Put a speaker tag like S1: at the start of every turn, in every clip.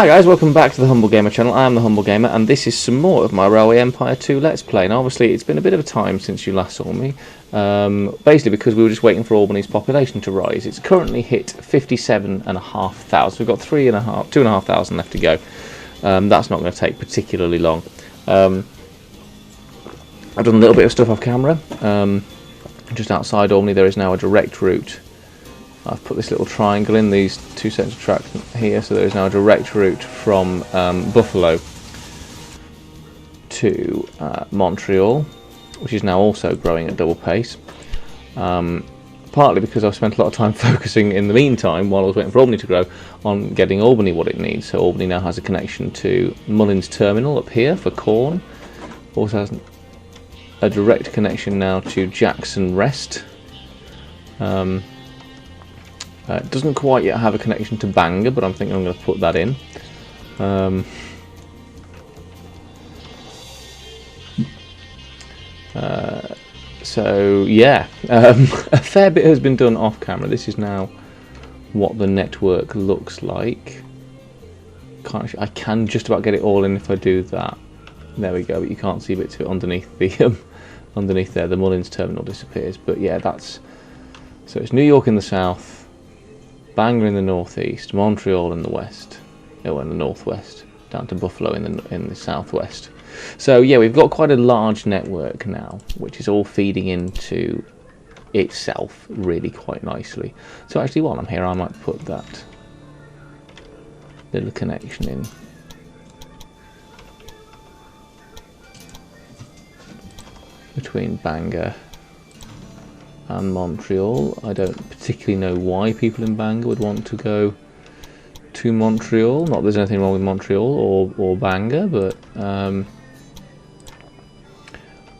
S1: Hi guys, welcome back to the Humble Gamer channel. I am the Humble Gamer and this is some more of my Railway Empire 2 Let's Play. Now obviously it's been a bit of a time since you last saw me, basically because we were just waiting for Albany's population to rise. It's currently hit 57,500. We've got 2,500 left to go. That's not going to take particularly long. I've done a little bit of stuff off camera. Just outside Albany there is now a direct route. I've put this little triangle in these two sets of tracks here, so there is now a direct route from Buffalo to Montreal, which is now also growing at double pace. Partly because I've spent a lot of time focusing in the meantime, while I was waiting for Albany to grow, on getting Albany what it needs. So Albany now has a connection to Mullins Terminal up here for corn. Also has a direct connection now to Jackson Rest. It doesn't quite yet have a connection to Bangor, but I'm thinking I'm going to put that in. So yeah, a fair bit has been done off camera. This is now what the network looks like. I can just about get it all in if I do that. There we go, but you can't see bits of it underneath the underneath there. The Mullins Terminal disappears, but yeah, that's so it's New York in the south, Bangor in the northeast, Montreal in the west, in the northwest, down to Buffalo in the southwest. So yeah, we've got quite a large network now, which is all feeding into itself really quite nicely. So actually, while I'm here, I might put that little connection in. Between Bangor and Montreal. I don't particularly know why people in Bangor would want to go to Montreal. Not that there's anything wrong with Montreal or Bangor, but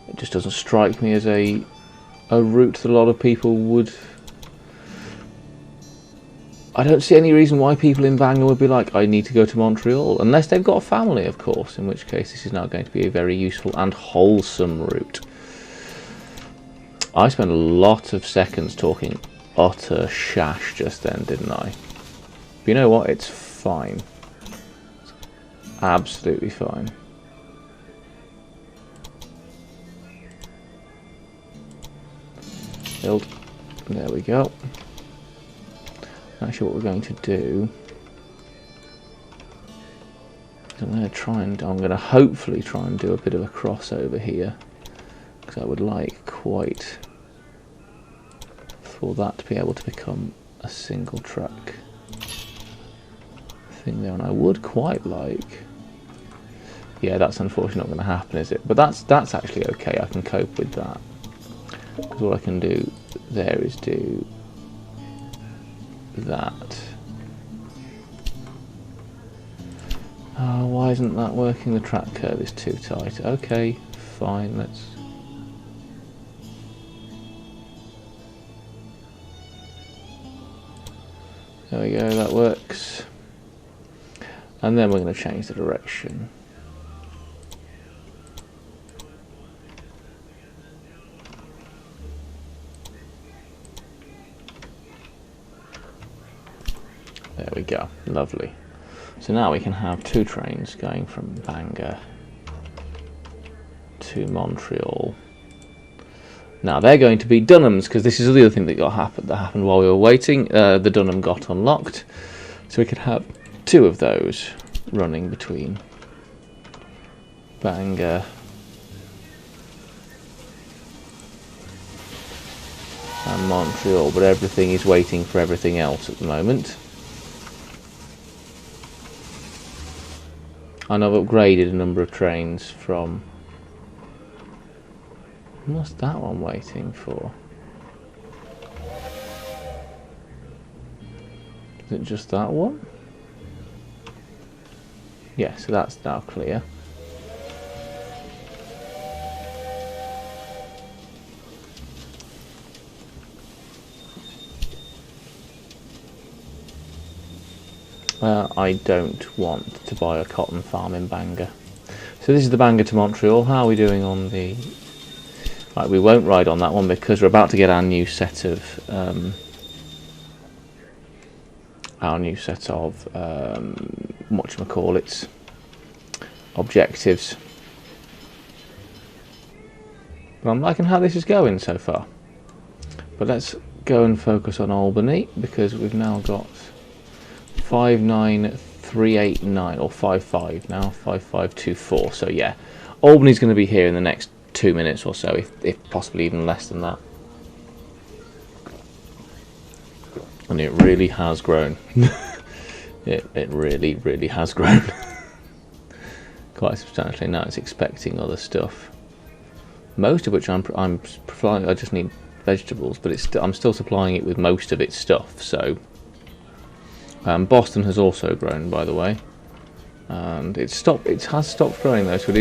S1: it just doesn't strike me as a route that a lot of people would. I don't see any reason why people in Bangor would be like, I need to go to Montreal, unless they've got a family, of course, in which case this is now going to be a very useful and wholesome route. I spent a lot of seconds talking utter shash just then, didn't I? But you know what? It's fine. It's absolutely fine. Build. There we go. Actually, what we're going to do is I'm going to hopefully try and do a bit of a crossover here. I would like quite for that to be able to become a single track thing there, and I would quite like, yeah, that's unfortunately not going to happen, is it? But that's actually okay. I can cope with that, because what I can do there is do that. Oh, why isn't that working? The track curve is too tight. Okay, fine, let's. There we go, that works. And then we're going to change the direction. There we go, lovely. So now we can have two trains going from Bangor to Montreal. Now they're going to be Dunhams, because this is the other thing that happened while we were waiting. The Dunham got unlocked, so we could have two of those running between Bangor and Montreal, but everything is waiting for everything else at the moment. And I've upgraded a number of trains from. What's that one waiting for? Is it just that one? Yeah, so that's now clear. I don't want to buy a cotton farm in Bangor. So this is the Bangor to Montreal. How are we doing on the... Right, we won't ride on that one because we're about to get our new set of whatchamacallits, objectives. But I'm liking how this is going so far. But let's go and focus on Albany, because we've now got 59389, or 55 now, 5524. So yeah, Albany's going to be here in the next 2 minutes or so, if possibly even less than that. And it really has grown. it really has grown. Quite substantially. Now it's expecting other stuff. Most of which I'm supplying. I just need vegetables, but I'm still supplying it with most of its stuff. So Boston has also grown, by the way, and it has stopped growing though. So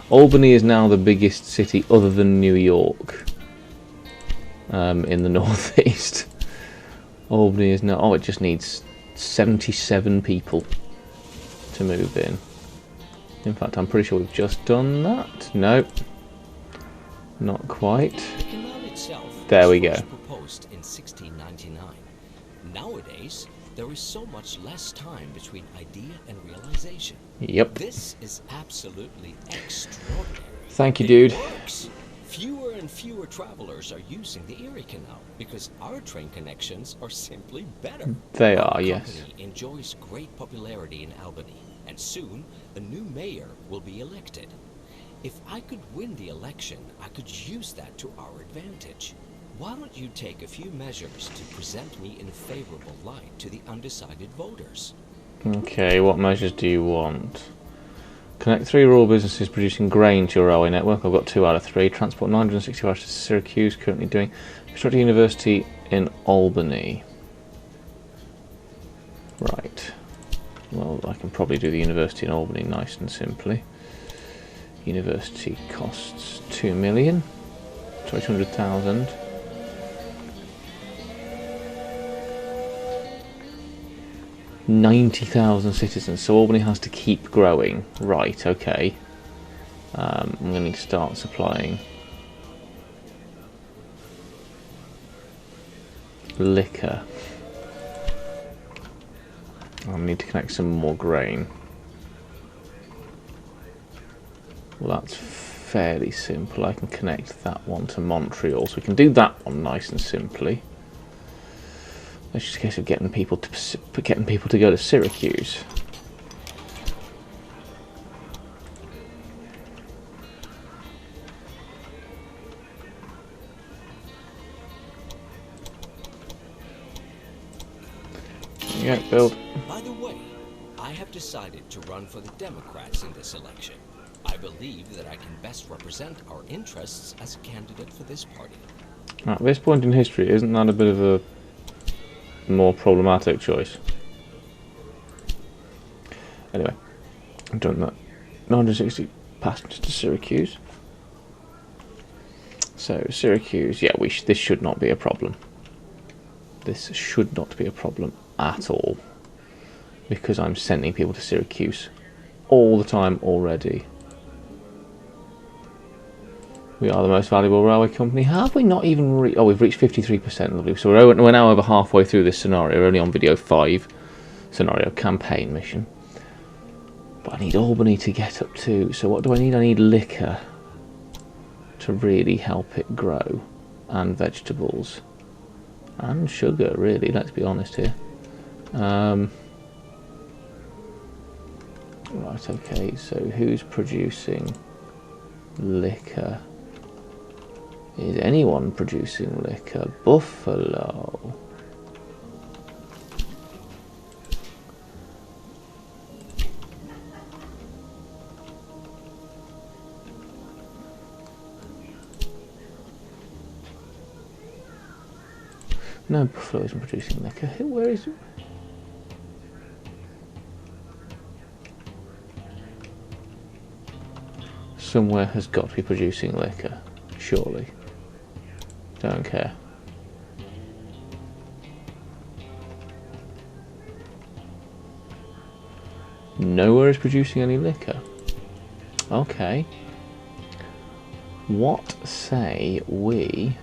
S1: Albany is now the biggest city other than New York in the northeast. Albany is now. Oh, it just needs 77 people to move in. In fact, I'm pretty sure we've just done that. Nope, not quite. There we go.
S2: Proposed in 1699. Nowadays, there is so much less time between idea and realization.
S1: Yep.
S2: This is absolutely extraordinary.
S1: Thank you, dude.
S2: Fewer and fewer travelers are using the Erie Canal because our train connections are simply better.
S1: They are, yes.
S2: Our company enjoys great popularity in Albany, and soon a new mayor will be elected. If I could win the election, I could use that to our advantage. Why don't you take a few measures to present me in a favorable light to the undecided voters?
S1: Okay, what measures do you want? Connect 3 rural businesses producing grain to your railway network. I've got 2 out of 3. Transport 960 hours to Syracuse, currently doing. Construct a university in Albany. Right. Well, I can probably do the university in Albany nice and simply. University costs 2 million. Sorry, 200,000. $90,000 citizens, so Albany has to keep growing. Right, okay. I'm going to need to start supplying liquor. I'll need to connect some more grain. Well, that's fairly simple. I can connect that one to Montreal, so we can do that one nice and simply. It's just a case of getting people to go to Syracuse. Yeah, build.
S2: By the way, I have decided to run for the Democrats in this election. I believe that I can best represent our interests as a candidate for this party.
S1: At this point in history, isn't that a bit of a more problematic choice? Anyway, I've done that. 960 passengers to Syracuse. So Syracuse, yeah, this should not be a problem. This should not be a problem at all, because I'm sending people to Syracuse all the time already. We are the most valuable railway company. Have we not even reached... Oh, we've reached 53%. So we're now over halfway through this scenario. We're only on video 5. Scenario campaign mission. But I need Albany to get up to... So what do I need? I need liquor to really help it grow. And vegetables. And sugar, really. Let's be honest here. Right, okay. So who's producing liquor? Is anyone producing liquor? Buffalo. No, Buffalo isn't producing liquor. Where is it? Somewhere has got to be producing liquor, surely. Don't care. Nowhere is producing any liquor. Okay. What say we...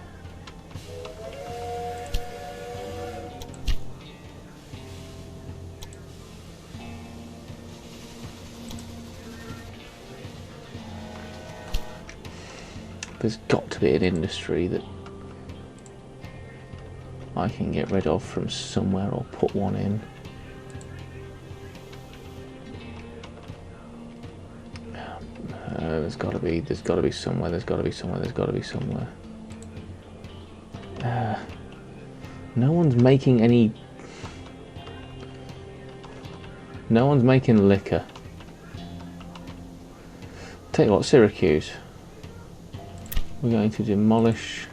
S1: There's got to be an industry that I can get rid of from somewhere or put one in. There's got to be somewhere. No one's making any. No one's making liquor. Tell you what, Syracuse. We're going to demolish.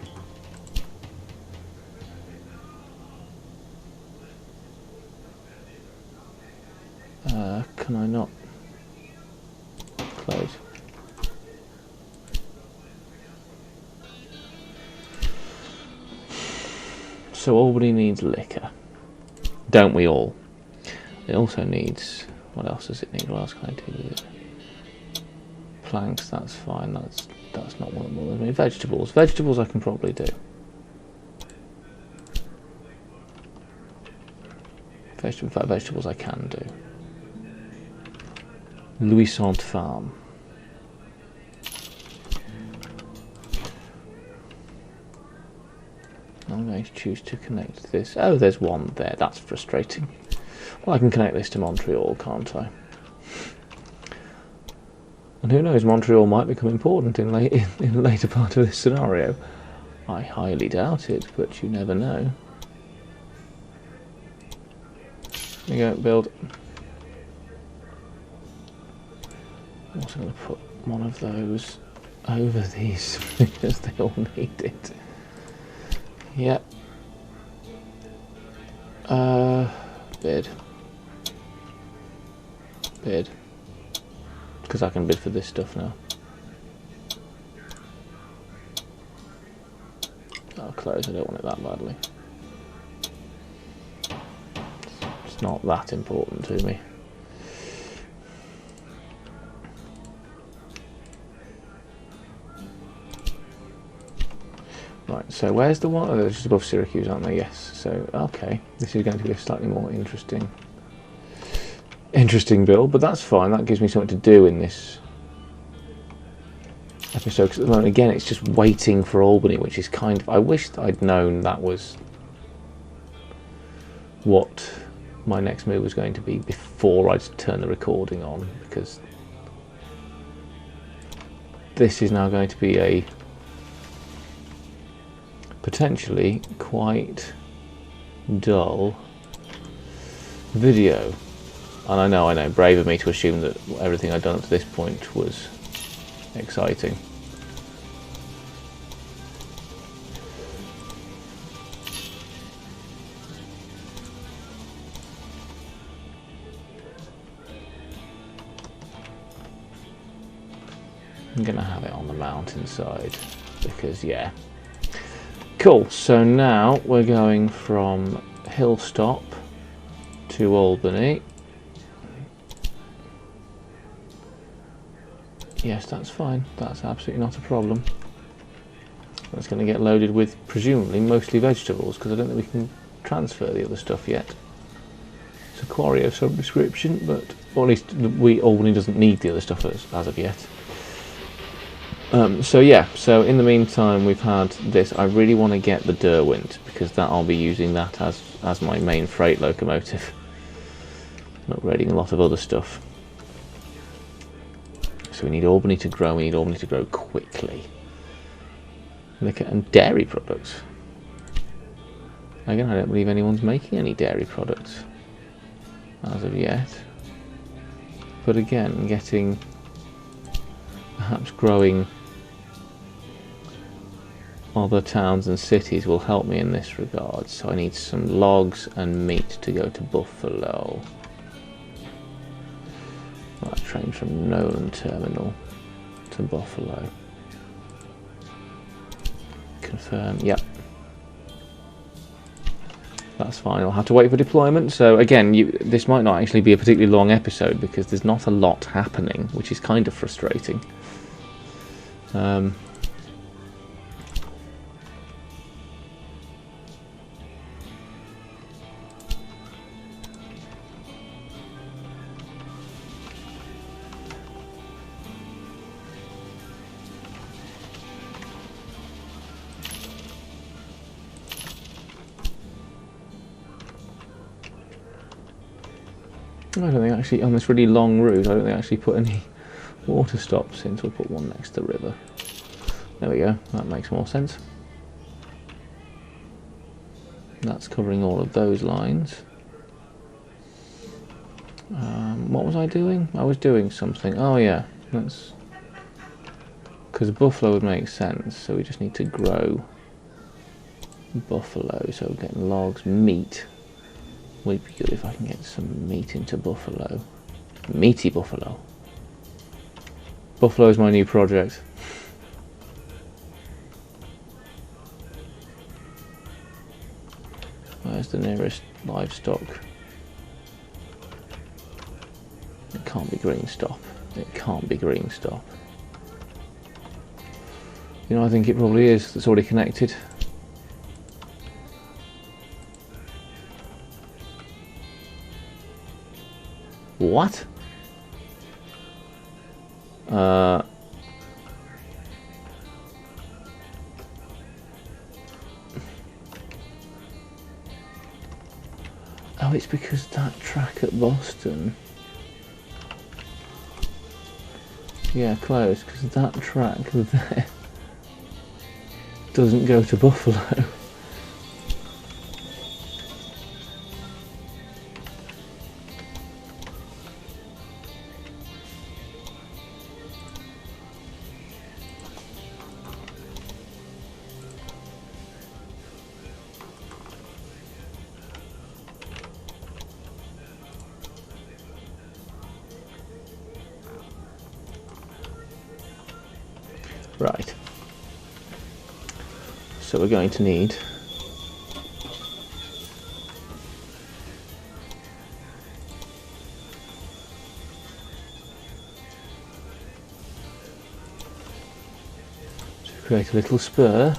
S1: Can I not close? So Albany needs liquor, don't we all? It also needs, what else does it need? What else can I do with it? Planks, that's fine. That's not what it bothers me. Vegetables I can probably do. In fact, vegetables I can do. Louisant Farm. I'm going to choose to connect this. Oh, there's one there. That's frustrating. Well, I can connect this to Montreal, can't I? And who knows, Montreal might become important in the later part of this scenario. I highly doubt it, but you never know. There you go, build. I'm also going to put one of those over these because they all need it. Yep. Bid. Because I can bid for this stuff now. I'll close, I don't want it that badly. It's not that important to me. Right, so where's the one? Oh, they're just above Syracuse, aren't they? Yes. So, okay. This is going to be a slightly more interesting build, but that's fine. That gives me something to do in this episode, because at the moment, again, it's just waiting for Albany, which is kind of... I wish I'd known that was what my next move was going to be before I'd turn the recording on, because this is now going to be a potentially quite dull video. And I know, brave of me to assume that everything I'd done up to this point was exciting. I'm gonna have it on the mountainside because, yeah. Cool, so now we're going from Hillstop to Albany. Yes, that's fine. That's absolutely not a problem. That's going to get loaded with, presumably, mostly vegetables, because I don't think we can transfer the other stuff yet. It's a quarry of some description, but, or at least Albany doesn't need the other stuff as of yet. So yeah, so in the meantime we've had this. I really want to get the Derwent, because that I'll be using that as my main freight locomotive. Not upgrading a lot of other stuff. So we need Albany to grow, we need Albany to grow quickly. Liquor and dairy products. Again, I don't believe anyone's making any dairy products as of yet. But again, getting, perhaps growing other towns and cities will help me in this regard. So I need some logs and meat to go to Buffalo. Right, train from Nolan Terminal to Buffalo. Confirm, yep. That's fine, I'll have to wait for deployment. So again, this might not actually be a particularly long episode because there's not a lot happening, which is kind of frustrating. I don't think actually, on this really long route, I don't think I actually put any water stops in, so we'll put one next to the river. There we go, that makes more sense. That's covering all of those lines. What was I doing? I was doing something. Oh yeah, that's because buffalo would make sense, so we just need to grow buffalo, so we're getting logs, meat. Would be good if I can get some meat into buffalo. Meaty buffalo. Buffalo is my new project. Where's the nearest livestock? It can't be green stop. It can't be green stop. You know, I think it probably is. It's already connected. What? Oh, it's because that track at Boston. Yeah, close, because that track there doesn't go to Buffalo. Right. So we're going to need to create a little spur.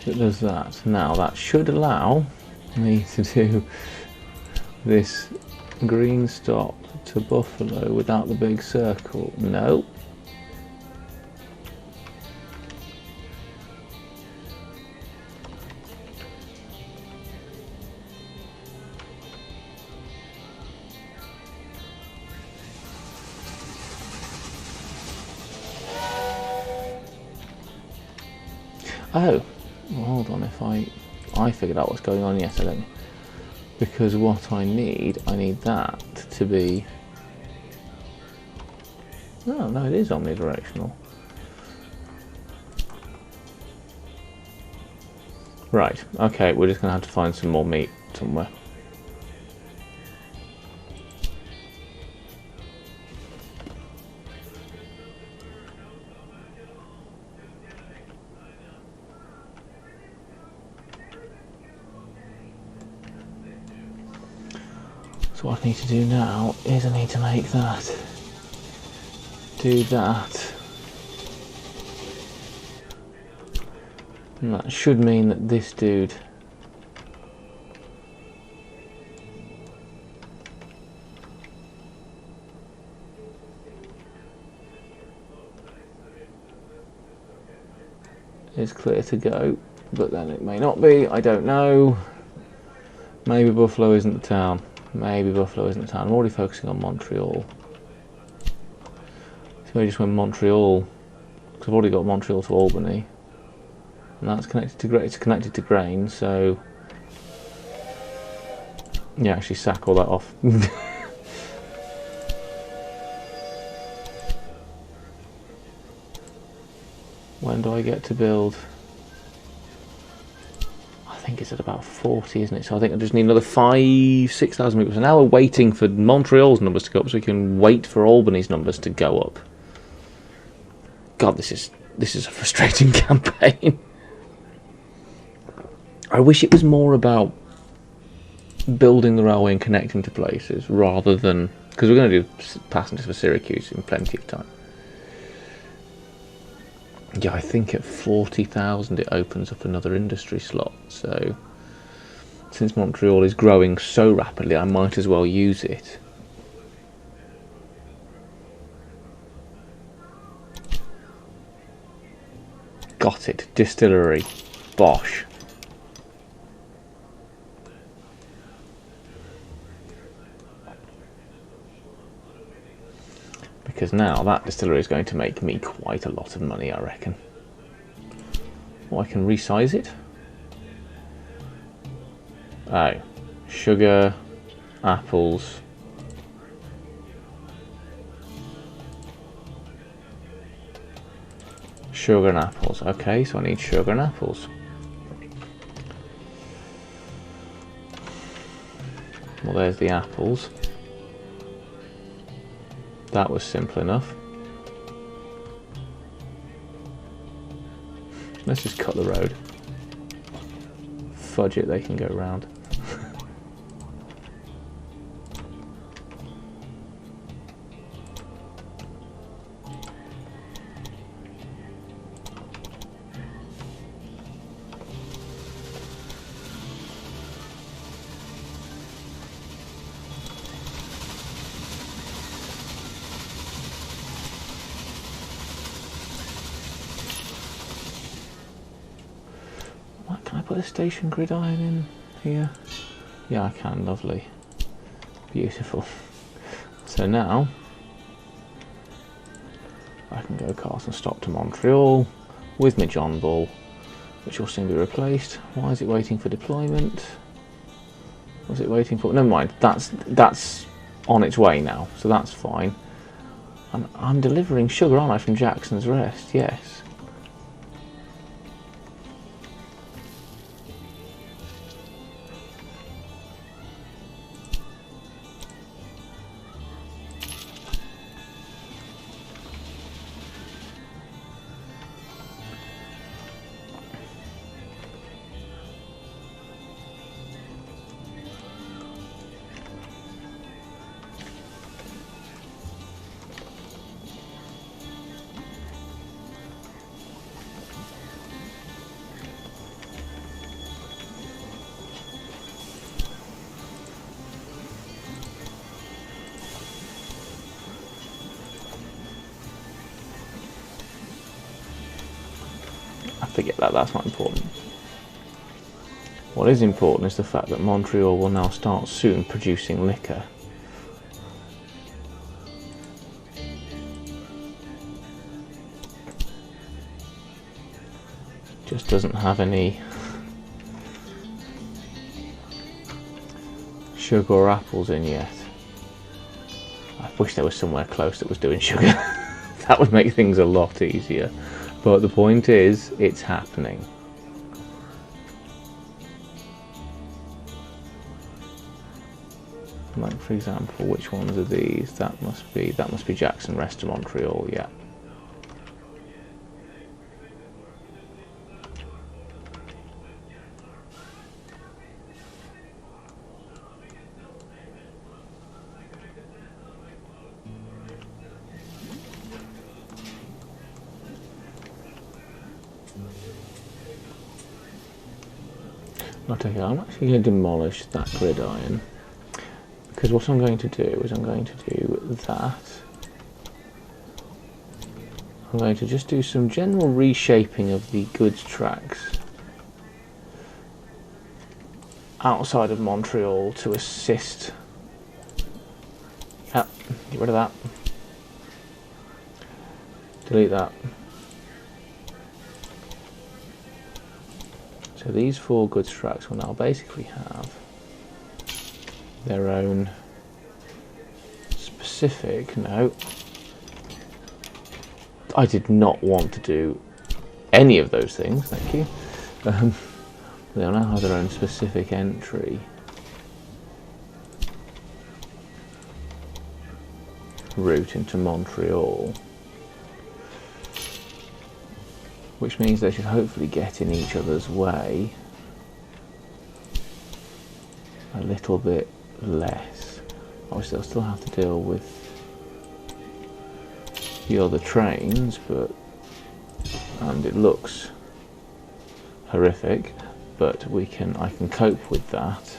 S1: That does that. Now that should allow me to do this green stop to Buffalo without the big circle. No. Oh, well, hold on, if I figured out what's going on. Yes, I don't. Because what I need that to be... Oh, no, it is omnidirectional. Right, okay, we're just going to have to find some more meat somewhere. So what I need to do now is I need to make that, do that, and that should mean that this dude is clear to go, but then it may not be, I don't know. Maybe Buffalo isn't the town. Maybe Buffalo isn't the town. I'm already focusing on Montreal. So I just went Montreal, because I've already got Montreal to Albany. And that's connected to it's connected to grain, so yeah, actually sack all that off. When do I get to build? I think it's at about 40, isn't it? So I think I just need another 6,000 meters. So now we're waiting for Montreal's numbers to go up, so we can wait for Albany's numbers to go up. God, this is a frustrating campaign. I wish it was more about building the railway and connecting to places rather than, because we're going to do passengers for Syracuse in plenty of time. Yeah, I think at 40,000 it opens up another industry slot, so since Montreal is growing so rapidly, I might as well use it. Got it. Distillery. Bosh. because now that distillery is going to make me quite a lot of money, I reckon. Oh, I can resize it. Oh, sugar, apples. Sugar and apples. Okay, so I need sugar and apples. Well, there's the apples. That was simple enough. Let's just cut the road. Fudge it, they can go round. Can I put a station gridiron in here? Yeah, I can. Lovely. Beautiful. So now I can go Carson Stop to Montreal with my John Bull, which will soon be replaced. Why is it waiting for deployment? Was it waiting for? Never mind. That's on its way now, so that's fine. And I'm delivering sugar, aren't I, from Jackson's Rest? Yes. Forget that, that's not important. What is important is the fact that Montreal will now start soon producing liquor. Just doesn't have any sugar or apples in yet. I wish there was somewhere close that was doing sugar. That would make things a lot easier. But the point is, it's happening. Like, for example, which ones are these? That must be Jackson Rest to Montreal, yeah. Okay, I'm actually going to demolish that gridiron, because what I'm going to do is I'm going to do that. I'm going to just do some general reshaping of the goods tracks outside of Montreal to assist. Get rid of that. Delete that. So these 4 goods tracks will now basically have their own specific. No, I did not want to do any of those things, thank you. They'll now have their own specific entry route into Montreal, which means they should hopefully get in each other's way a little bit less. Obviously they'll still have to deal with the other trains, and it looks horrific, but I can cope with that.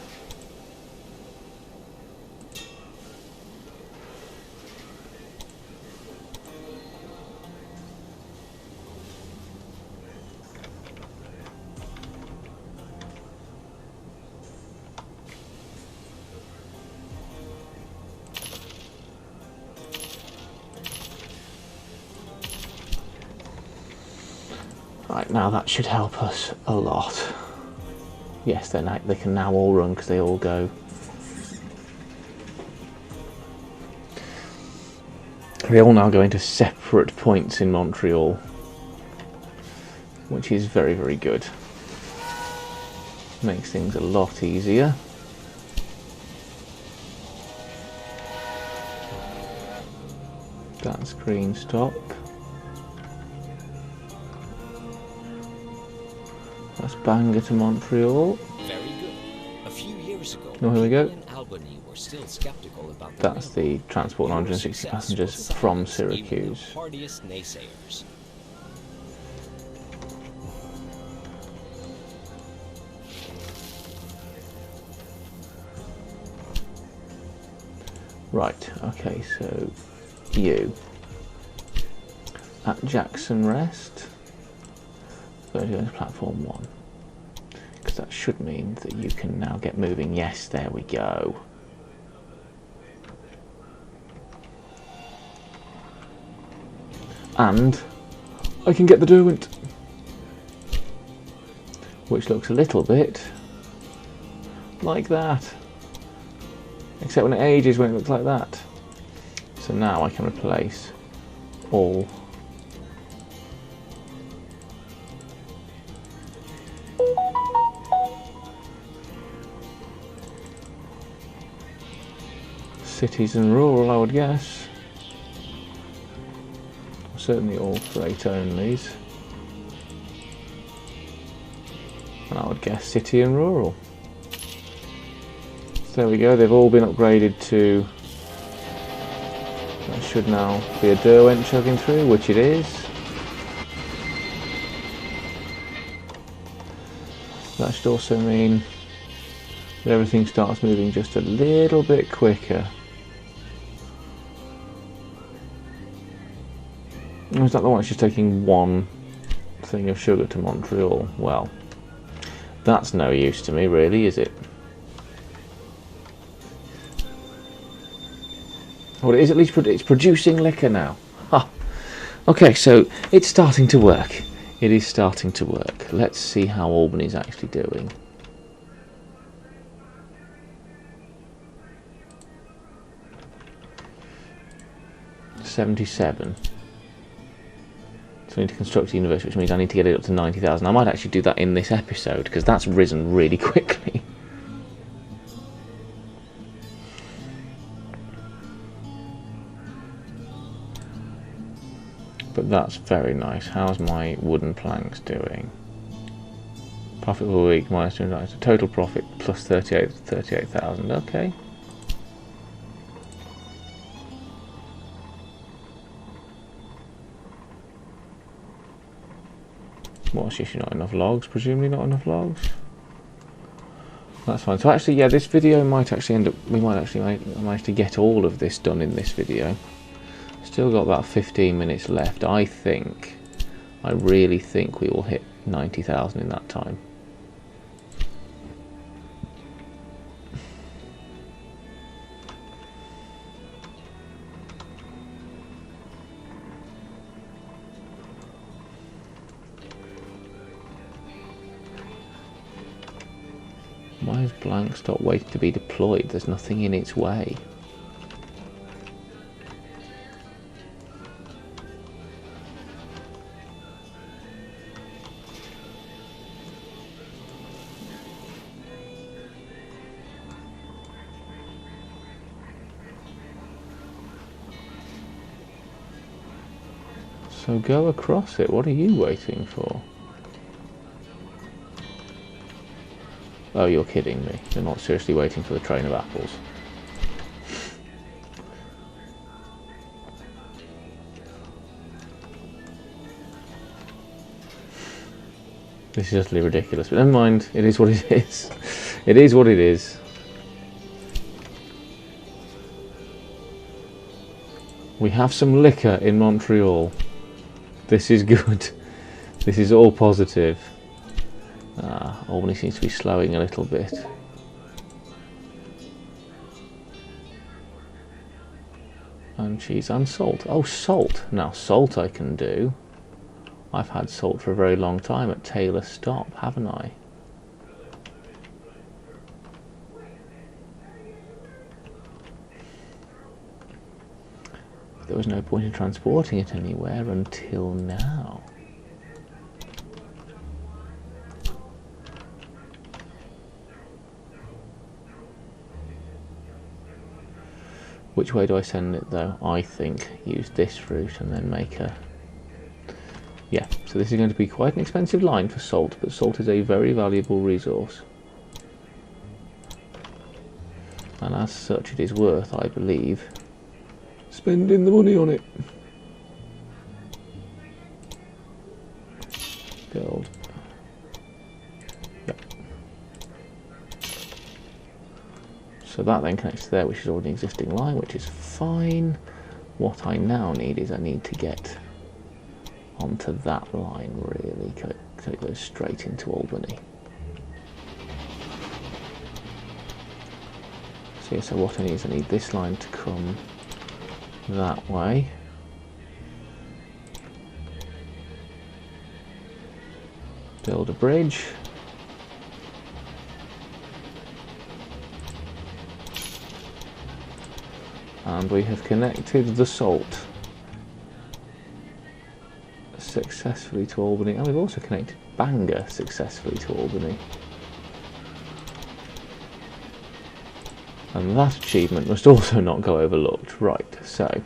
S1: Right, now that should help us a lot. Yes, they can now all run because they all go. They all now go into separate points in Montreal, which is very, very good. Makes things a lot easier. That's green stop. That's Bangor to Montreal.
S2: Very good. A few years ago,
S1: Oh, here we go.
S2: people in Albany were still skeptical about the
S1: That's the
S2: railroad.
S1: transport
S2: Your
S1: 160
S2: success
S1: passengers
S2: will
S1: from
S2: silence even the
S1: Syracuse.
S2: hardiest naysayers.
S1: Right, okay, so you at Jackson Rest, go to platform 1, because that should mean that you can now get moving. Yes, there we go. And I can get the Derwent, which looks a little bit like that, except when it ages when it looks like that. So now I can replace all cities and rural, I would guess. Certainly all freight onlys. And I would guess city and rural. So there we go, they've all been upgraded to... That should now be a Derwent chugging through, which it is. That should also mean that everything starts moving just a little bit quicker. Is that the one that's just taking one thing of sugar to Montreal? Well, that's no use to me really, is it? Well, it is, at least it's producing liquor now. Ha! Okay, so it's starting to work. It is starting to work. Let's see how Albany's actually doing. $77. So I need to construct a university, which means I need to get it up to 90,000. I might actually do that in this episode, because that's risen really quickly. But that's very nice. How's my wooden planks doing? Profit per week, minus 200. So total profit plus 38,000. Okay. What's the issue? Not enough logs? Presumably not enough logs. That's fine. So actually, yeah, this video might actually end up. We might actually manage to get all of this done in this video. Still got about 15 minutes left. I really think we will hit 90,000 in that time. Why is blank stop waiting to be deployed? There's nothing in its way. So go across it. What are you waiting for? Oh, you're kidding me. They're not seriously waiting for the train of apples. This is utterly ridiculous. But never mind. It is what it is. It is what it is. We have some liquor in Montreal. This is good. This is all positive. Albany seems to be slowing a little bit. And cheese and salt. Oh, salt. Now, salt I can do. I've had salt for a very long time at Taylor Stop, haven't I? There was no point in transporting it anywhere until now. Which way do I send it though? I think use this route and then make a... Yeah, so this is going to be quite an expensive line for salt, but salt is a very valuable resource. And as such it is worth, I believe, spending the money on it. Build. Yep. So that then connects to there, which is already an existing line, which is fine. What I now need is I need to get onto that line really, so it goes straight into Albany. So what I need is I need this line to come that way. Build a bridge. And we have connected the salt successfully to Albany, and we've also connected Bangor successfully to Albany. And that achievement must also not go overlooked. Right, so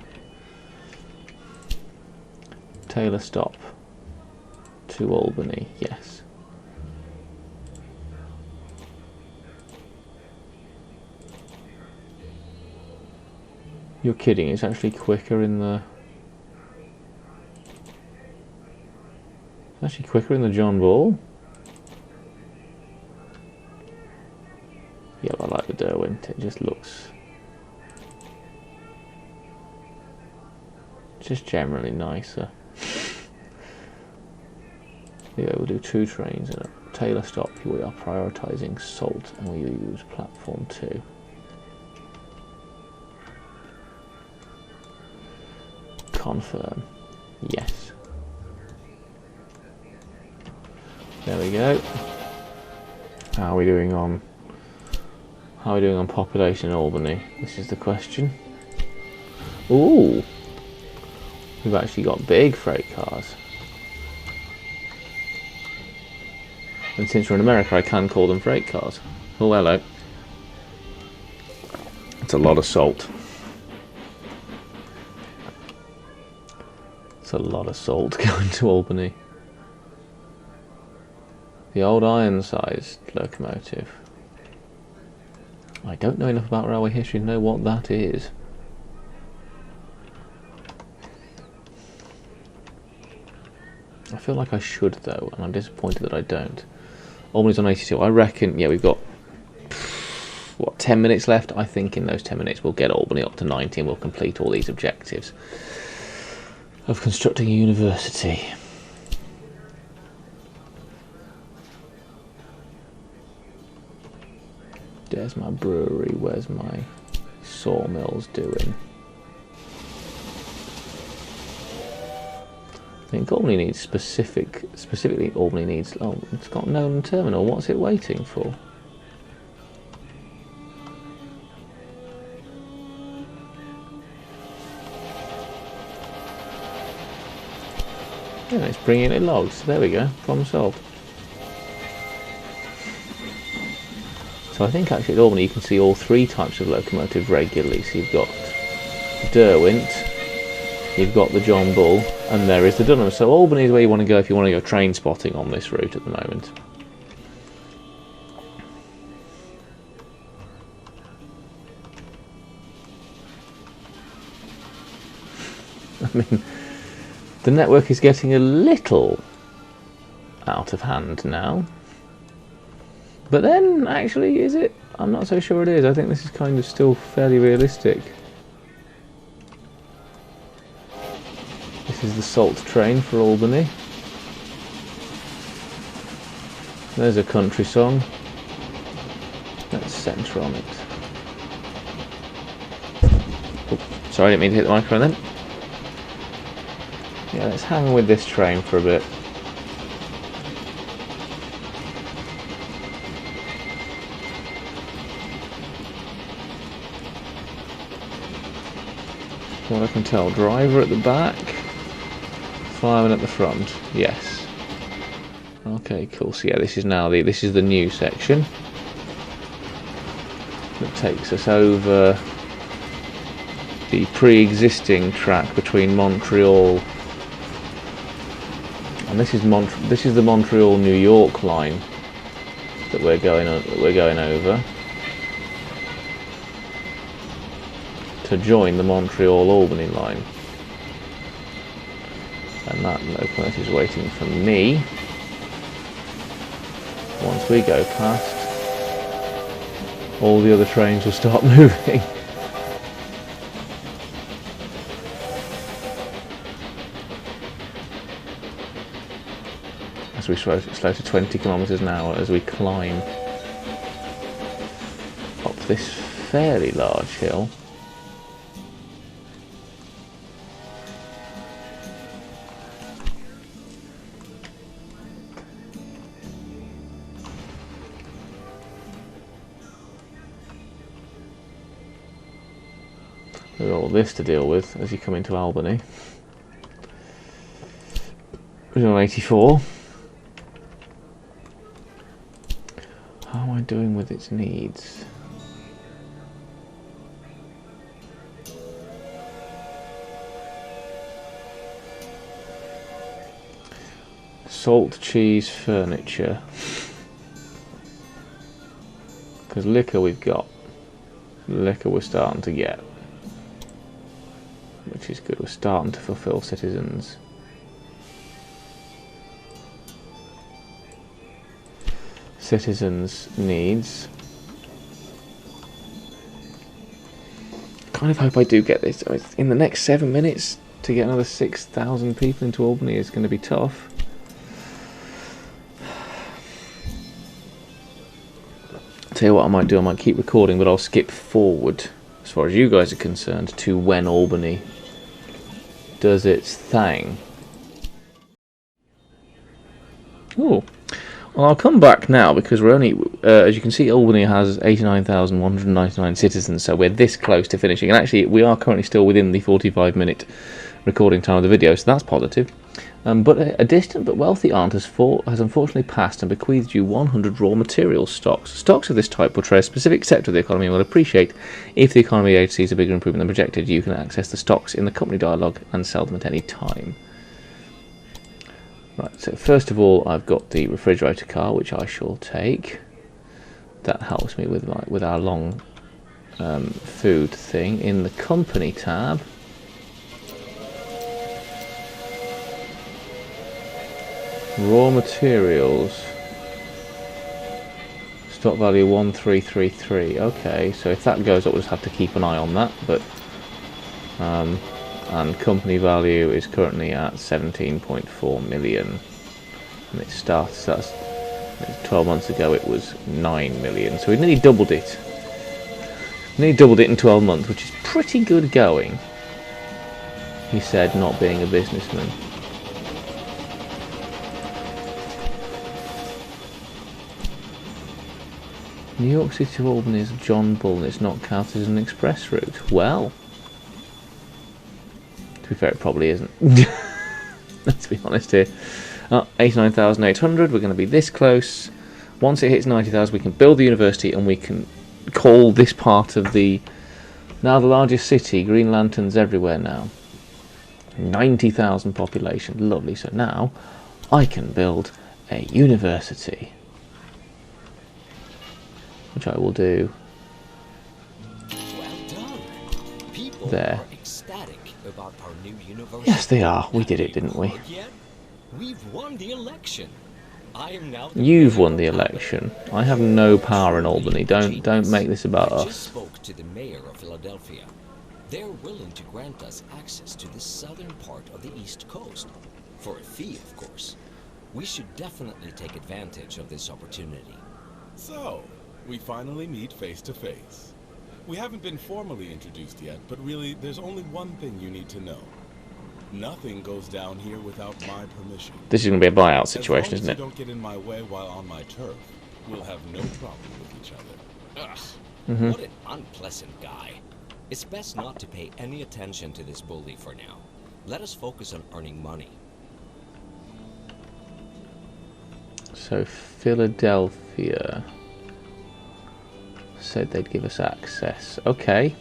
S1: Taylor Stop to Albany, yes. You're kidding, it's actually quicker in the... It's actually quicker in the John Bull. Yeah, I like the Derwent, it just looks just generally nicer. Yeah, we'll do 2 trains and at Taylor Stop we are prioritising salt and we use platform 2. Confirm. Yes. There we go. How are we doing on population in Albany? This is the question. Ooh, we've actually got big freight cars. And since we're in America, I can call them freight cars. Oh, hello. It's a lot of salt. It's a lot of salt going to Albany. The old iron-sized locomotive. I don't know enough about railway history to know what that is. I feel like I should though, and I'm disappointed that I don't. Albany's on 82. I reckon, yeah, we've got, what, 10 minutes left? I think in those 10 minutes we'll get Albany up to 90 and we'll complete all these objectives of constructing a university. There's my brewery, where's my sawmills doing? I think Albany needs specifically Albany needs, oh, it's got Nolan Terminal, what's it waiting for? Yeah, it's bringing in logs, there we go, problem solved. So I think actually at Albany you can see all 3 types of locomotive regularly. So you've got Derwent, you've got the John Bull, and there is the Dunham. So Albany is where you want to go if you want to go train spotting on this route at the moment. I mean, the network is getting a little out of hand now. But then, actually, is it? I'm not so sure it is. I think this is kind of still fairly realistic. This is the salt train for Albany. There's a country song. Let's centre on it. Oh, sorry, I didn't mean to hit the microphone then. Yeah, let's hang with this train for a bit. What I can tell, driver at the back, fireman at the front. Yes. Okay, cool. So yeah, this is now this is the new section that takes us over the pre-existing track between Montreal, and this is the Montreal New York line that we're going over to join the Montreal Albany line, and that locomotive is waiting for me. Once we go past, all the other trains will start moving. As we slow to 20 kilometers an hour as we climb up this fairly large hill. There's all this to deal with as you come into Albany. Original 84. How am I doing with its needs? Salt, cheese, furniture. Because liquor we've got. Liquor we're starting to get. Which is good, we're starting to fulfill citizens' needs. Kind of hope I do get this. In the next 7 minutes to get another 6,000 people into Albany is going to be tough. Tell you what I might do, I might keep recording, but I'll skip forward, as far as you guys are concerned, to when Albany does its thing. Oh, well, I'll come back now because we're only, as you can see, Albany has 89,199 citizens, so we're this close to finishing. And actually, we are currently still within the 45-minute recording time of the video, so that's positive. But a distant but wealthy aunt has unfortunately passed and bequeathed you 100 raw materials stocks. Stocks of this type portray a specific sector of the economy and will appreciate if the economy age sees a bigger improvement than projected. You can access the stocks in the company dialogue and sell them at any time. Right, so first of all, I've got the refrigerator car, which I shall take. That helps me with our long food thing. In the company tab, raw materials, stock value 1333. Okay, so if that goes up, we'll just have to keep an eye on that. But and company value is currently at 17.4 million, and it starts. That's 12 months ago. It was 9 million, so we nearly doubled it. Nearly doubled it in 12 months, which is pretty good going. He said, not being a businessman. New York City to Albany is John Bull and it's not counted as an express route. Well, to be fair, it probably isn't. Let's be honest here. 89,800, we're going to be this close. Once it hits 90,000, we can build the university and we can call this part of the, now the largest city, green lanterns everywhere now. 90,000 population, lovely. So now I can build a university, which I will do.
S2: Well done. People
S1: there.
S2: Are ecstatic about our new university.
S1: Yes, they are. We did it, didn't we?
S2: Yet, we've won the election. I am now
S1: You've won the election. I have no power in Albany. Don't make this about
S2: I
S1: us.
S2: just spoke to the mayor of Philadelphia. They're willing to grant us access to the southern part of the East Coast. For a fee, of course. We should definitely take advantage of this opportunity.
S3: So, we finally meet face to face. We haven't been formally introduced yet, but really, there's only one thing you need to know. Nothing goes down here without my permission.
S1: This is going to be a buyout situation,
S3: As
S1: isn't
S3: long
S1: it?
S3: as you don't get in my way while on my turf, we'll have no problem with each other.
S2: Ugh, what an unpleasant guy. It's best not to pay any attention to this bully for now. Let us focus on earning money.
S1: So Philadelphia said they'd give us access. Okay.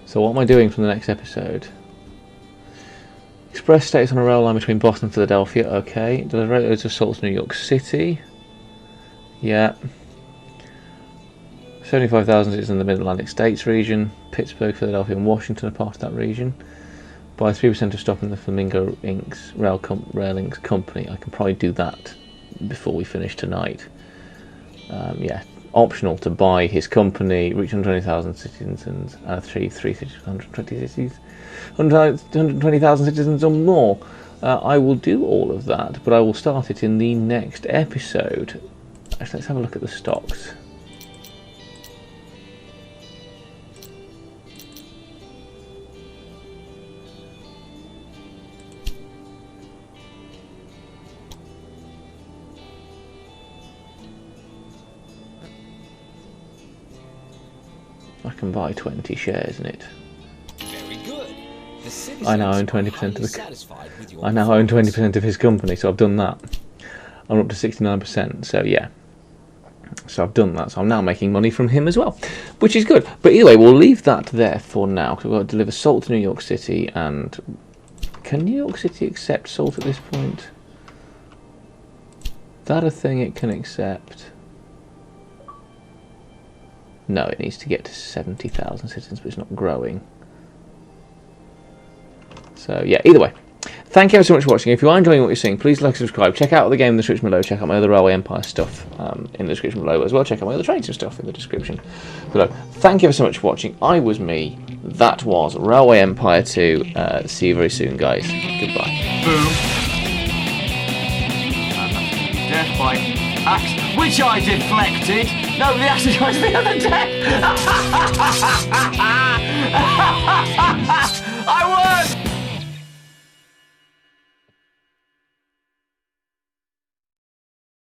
S1: So what am I doing from the next episode? Express status on a rail line between Boston and Philadelphia. Okay. Deliver those assaults to New York City. Yeah. 75,000 is in the Mid-Atlantic States region. Pittsburgh, Philadelphia and Washington are part of that region. Buy 3% of stock in the Flamingo Inc.'s Rail Inc. company. I can probably do that before we finish tonight. Yeah. Optional to buy his company, reach 120,000 citizens, and achieve 120 cities, 120,000 citizens or more. I will do all of that, but I will start it in the next episode. Actually, let's have a look at the stocks. I can buy 20 shares in it.
S2: Very good. The citizens
S1: I now own
S2: are
S1: 20% of
S2: highly
S1: the.
S2: satisfied with your
S1: I now own
S2: performance.
S1: 20% of his company, so I've done that. I'm up to 69%. So yeah. So I've done that. So I'm now making money from him as well, which is good. But anyway, we'll leave that there for now. Because we've got to deliver salt to New York City, and can New York City accept salt at this point? That a thing it can accept? No, it needs to get to 70,000 citizens, but it's not growing. So, yeah, either way. Thank you ever so much for watching. If you are enjoying what you're seeing, please like and subscribe. Check out the game in the description below. Check out my other Railway Empire stuff in the description below as well. Check out my other trains and stuff in the description below. Thank you ever so much for watching. I was me. That was Railway Empire 2. See you very soon, guys. Goodbye.
S4: Boom. Death by axe, which I deflected. No, the axe was the other death.